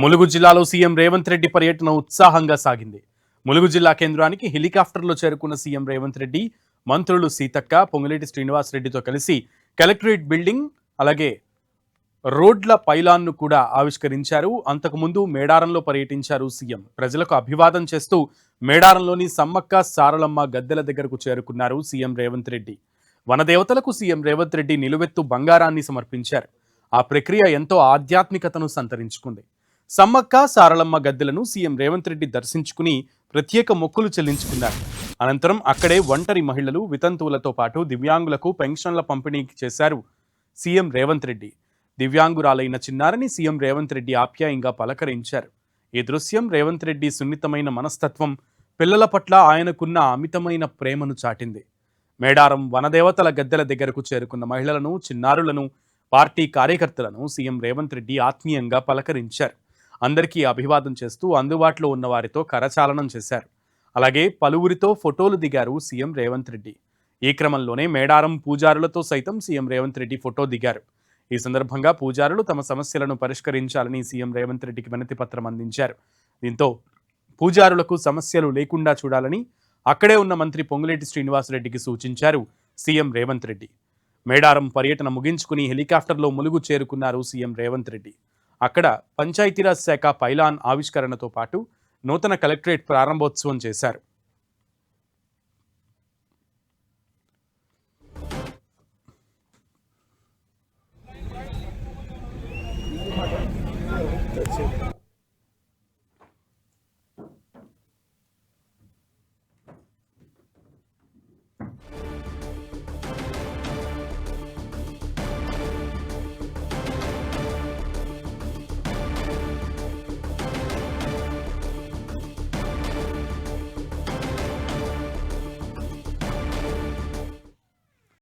ములుగు జిల్లాలో సీఎం రేవంత్ రెడ్డి పర్యటన ఉత్సాహంగా సాగింది. ములుగు జిల్లా కేంద్రానికి హెలికాప్టర్లో చేరుకున్న సీఎం రేవంత్ రెడ్డి మంత్రులు సీతక్క, పొంగులేటి శ్రీనివాస్ రెడ్డితో కలిసి కలెక్టరేట్ బిల్డింగ్ అలాగే రోడ్ల పైలాన్ను కూడా ఆవిష్కరించారు. అంతకుముందు మేడారంలో పర్యటించారు సీఎం. ప్రజలకు అభివాదం చేస్తూ మేడారంలోని సమ్మక్క సారలమ్మ గద్దెల దగ్గరకు చేరుకున్నారు సీఎం రేవంత్ రెడ్డి. వనదేవతలకు సీఎం రేవంత్ రెడ్డి నిలువెత్తు బంగారాన్ని సమర్పించారు. ఆ ప్రక్రియ ఎంతో ఆధ్యాత్మికతను సంతరించుకుంది. సమ్మక్క సారలమ్మ గద్దెలను సీఎం రేవంత్ రెడ్డి దర్శించుకుని ప్రత్యేక మొక్కులు చెల్లించుకున్నారు. అనంతరం అక్కడే ఒంటరి మహిళలు, వితంతువులతో పాటు దివ్యాంగులకు పెన్షన్ల పంపిణీ చేశారు సీఎం రేవంత్ రెడ్డి. దివ్యాంగురాలైన చిన్నారని సీఎం రేవంత్ రెడ్డి ఆప్యాయంగా పలకరించారు. ఈ దృశ్యం రేవంత్ రెడ్డి సున్నితమైన మనస్తత్వం, పిల్లల పట్ల ఆయనకున్న అమితమైన ప్రేమను చాటింది. మేడారం వనదేవతల గద్దెల దగ్గరకు చేరుకున్న మహిళలను, చిన్నారులను, పార్టీ కార్యకర్తలను సీఎం రేవంత్ రెడ్డి ఆత్మీయంగా పలకరించారు. అందరికీ అభివాదం చేస్తూ అందుబాటులో ఉన్న వారితో కరచాలనం చేశారు. అలాగే పలువురితో ఫోటోలు దిగారు సీఎం రేవంత్ రెడ్డి. ఈ క్రమంలోనే మేడారం పూజారులతో సైతం సీఎం రేవంత్ రెడ్డి ఫోటో దిగారు. ఈ సందర్భంగా పూజారులు తమ సమస్యలను పరిష్కరించాలని సీఎం రేవంత్ రెడ్డికి వినతి పత్రం అందించారు. దీంతో పూజారులకు సమస్యలు లేకుండా చూడాలని అక్కడే ఉన్న మంత్రి పొంగులేటి శ్రీనివాస్ రెడ్డికి సూచించారు సీఎం రేవంత్ రెడ్డి. మేడారం పర్యటన ముగించుకుని హెలికాప్టర్లో ములుగు చేరుకున్నారు సీఎం రేవంత్ రెడ్డి. అక్కడ పంచాయతీరాజ్ శాఖ పైలాన్ ఆవిష్కరణతో పాటు నూతన కలెక్టరేట్ ప్రారంభోత్సవం చేశారు.